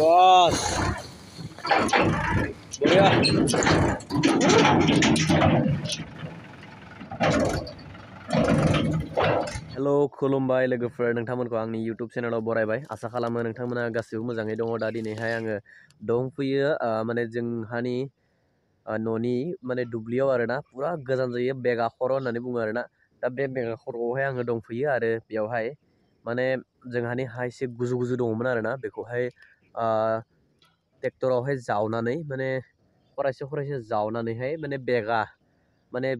Bos, boleh ya? Hello, खुलुमबाय लोगोफोर नोंथांमोनखौ आंनि YouTube चेनेलाव बरायबाय आसा खालामो नोंथांमोना गासिबो मोजाङै दङ दा दिनैहाय आङो दंफैयो माने जोंहानि न'नि माने दुब्लियाव आरोना पुरा गोजान जायो बेगाखर होननानै बुङो आरोना दा बे बेगाखरआवहाय आङो दंफैयो आरो बेयावहाय माने जोंहानि हा एसे गुजु गुजु दङमोन आरोना बेखौहाय ट्रेक्टरावहाय जावनानै माने खरायसे जावनानैहाय माने बेगा माने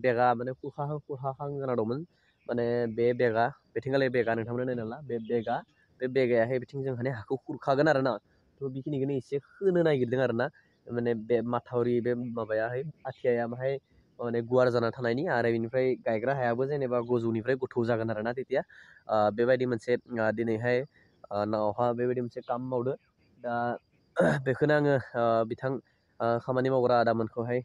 खुरखाहां जाना दंमोन माने बे बेगा बेथिंगालाय बेगा नोंथांमोना नायना ला बे बेगायाहाय बिथिं जोंहानि हाखौ खुरखागोन आरोना थ' बेखिनिखौनो एसे खोनो नागिरदों आरोना माने बे माथावरि बे माबायाहाय आथियाया माहाय माने गुवार जाना थानायनि आरो बेनिफ्राय गायग्रा हायाबो जेनेबा गोजौनिफ्राय गोथौ जागोन आरोना তেতিয়া बेबायदि मोनसे दिनैहाय नावहा बेबायदि मोनसे काम मावदो दा बेखौनो आङो बिथां खामानि मावग्रा आदामोनखौहाय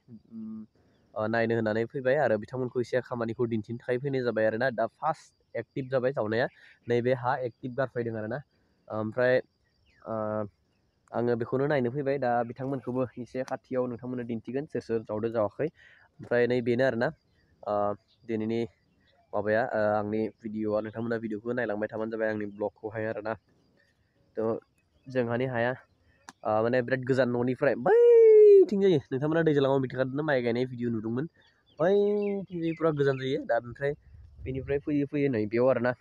नायनो होननानै फैबाय आरो बिथांमोनखौ एसे खामानिखौ दिन्थिनो थाखाय फैनाय जाबाय आरोना दा फार्स्ट एक्टिभ जाबाय जावनाया नैबे हा एक्टिभ गारफैदों आरोना ओमफ्राय आङो बेखौनो नायनो फैबाय दा बिथांमोनखौबो एसे खाथियाव नोंथांमोननो दिन्थिगोन सोर सोर जावदो जावाखै ओमफ्राय नै बेनो आरोना दिनैनि माबाया आंनि भिडिअआ नोंथांमोना भिडिअखौ नायलांबाय थाबानो जाबाय आंनि ब्लगखौहाय आरोना थ' जोंहानि हाया माने बिराद गोजान न'निफ्राय बैथिं जायो नोंथांमोना दैज्लाङाव मिथिखादोंना माइ गायनाय भिडिअ नुदोंमोन बैथिं जायो पुरा गोजान जायो दा ओमफ्राय बेनिफ्राय फैयै नै बेयाव आरोना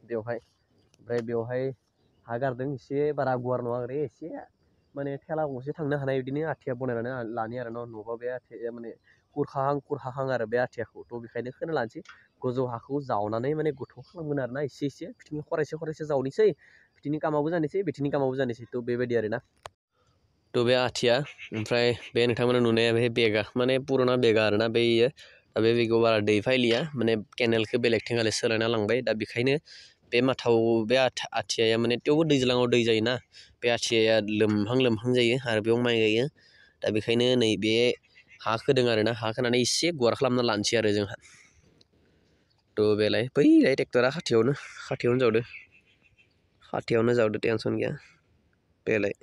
बेवहाय ओमफ्राय बेवहाय हा गारदों एसे बारा गुवार नङा ओरै एसे माने थेला गंसे थांनो हानाय बिदिनो आथिया बनायनानै लानि आरो न'बा बे आथिया माने खुरखाहां आरो बे आथियाखौ थ' बेखायनो खोना लानोसै गोजौ हाखौ जावनानै माने गोथौ खालामगोन आरोना एसे बिथिं खरायसे जावनोसै बिथिंनि कामावबो जानोसै बिथिंनि कामावबो जानोसै थ' बेबायदि आरोना थ' बे आथिया ओमफ्राय बे नोंथांमोना नुनाया बे बेगा माने पुराना बेगा आरोना बेयो दा बे बेगाव बारा दै फायलिया माने केनेलखौ बेलेगथिंगाले सोलायना लांबाय दा बेखायनो बे बे आथियाया माने थेवबो दैज्लाङाव दै जायोना बे आथियाया लोमहां जायो आरो बेयाव माइ गायो दा बेखायनो नैबे हा खोदों आरोना हा खोनानै एसे गुवार खालामना लानोसै आरो जोंहा थ' बेलाय बैलाय ट्रेक्टरा खाथियावनो जावदो टेनसन गैया बेलाय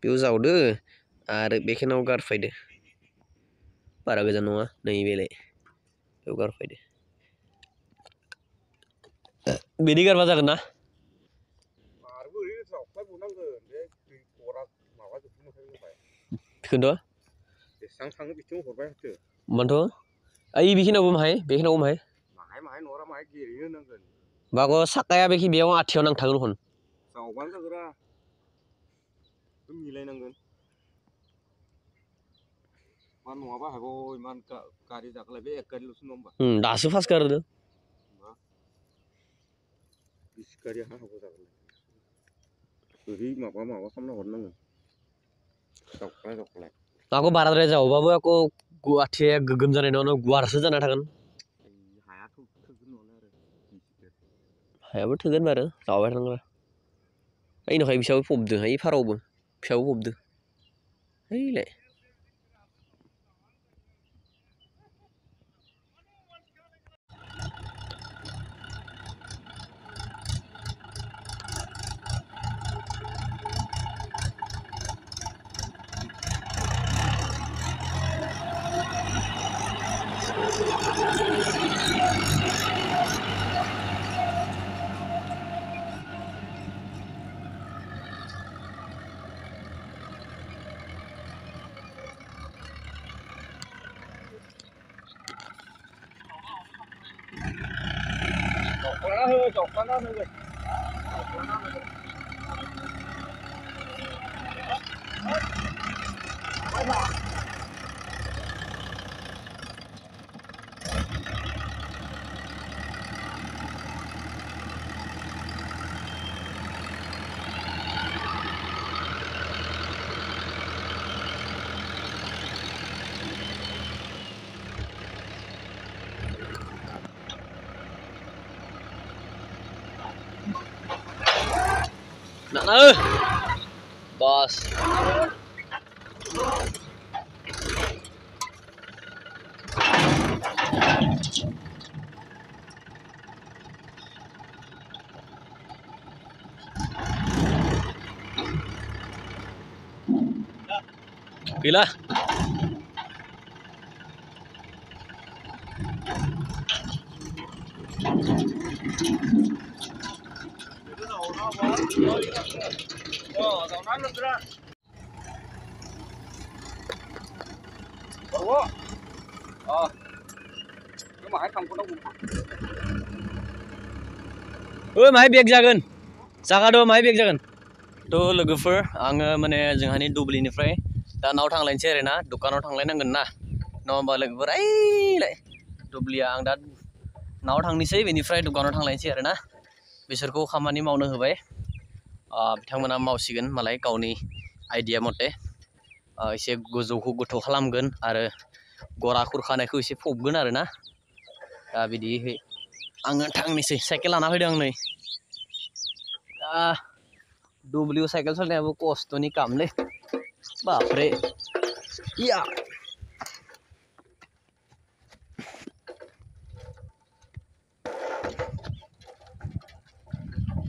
बेयाव जावदो आरो बेखिनियाव गारफायदो बारा गोजान नङा नै बेलाय बेयाव गारफायदो बिदि गारबा जागोन ना बेखौनोथ' बेसेबां थाङो बिथिं हरबाय हाथो होमबाथ' ओइ बेखिनियावबो माहाय नरा माहाय गेरेनो नांगोन बागो साखाया बेयाव आथियाव नांथागोन हन जावबानो जागोरा मिलायनांगोन मा नङाबा हागौ इमान गारि जाखोलाय बे एक गारिल'सो नङा होमबा दासो फार्स्ट गारदो बिस गारि हा हागौ जागोन ओरै माबा खालामना हरनांगोन जावख्लाय आंखौ बाराद्राय जावबाबो आंखौ आथिया गोगोम जानाय नङा गुवारसो जाना थागोन हायाथ' थोगोन नङानो आरो हायाबो थोगोन बारु जावबाय थानांगौ ओइ नखाय फिसाबो फबदो ओइ फारावबो फिसाबो फबदो हैलाय जौखाना होगोन Nak bos. गैला माहाय बेग जागोन जागा दं माहाय बेग जागोन थ' लोगोफोर आङो माने जोंहानि दुब्लिनिफ्राय दा नाव थांलायनोसै आरोना दखानाव थांलायनांगोन ना नङा होमबा लोगोफोर ओइलाय दुब्लिया आं दा नाव थांनोसै बेनिफ्राय दखानाव थांलायनोसै आरोना बिसोरखौ खामानि मावनो होबाय बिथांमोना मावसिगोन मालाय गावनि आइडिया मथे एसे गोजौखौ गोथौ खालामगोन आरो गरा खुरखानायखौ एसे फबगोन आरोना दा बिदिहै आङो थांनोसै साइकेल लाना फैदों आं नै दुब्लियाव साइकेल सालायनायाबो खस्थ'नि कामलै बापरे या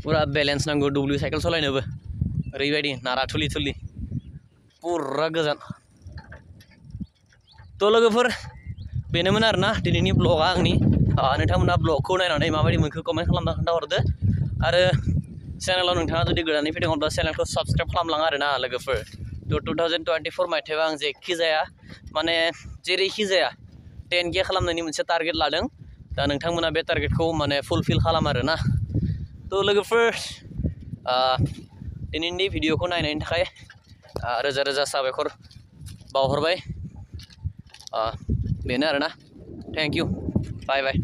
पुरा बेलेन्स नांगौ दुब्लियाव साइकेल सालायनोबो ओरैबायदि नारा थुलि थुलि पुरा गोजान थ' लोगोफोर बेनोमोन आरोना दिनैनि ब्लगा आंनि नोंथांमोना ब्लगखौ नायनानै माबायदि मोनखो कमेन्ट खालामना खोन्थाहरदो आरो चेनेलाव नोंथाङा जुदि गोदानै फैदोंब्ला चेनेलखौ साबस्क्राइब खालामलाङा आरोना लोगोफोर थ' 2024 मायथाइयाव आं जेखि जाया माने जेरैखि जाया 10K खालामनायनि मोनसे टारगेट लादों दा नोंथांमोना बे टारगेटखौ माने फुलफिल खालाम आरोना थ' लोगोफोर दिनैनि भिडिअखौ नायनायनि थाखाय रोजा रोजा साबायखर बावहरबाय बेनो आरोना थेंक इउ बाय बाय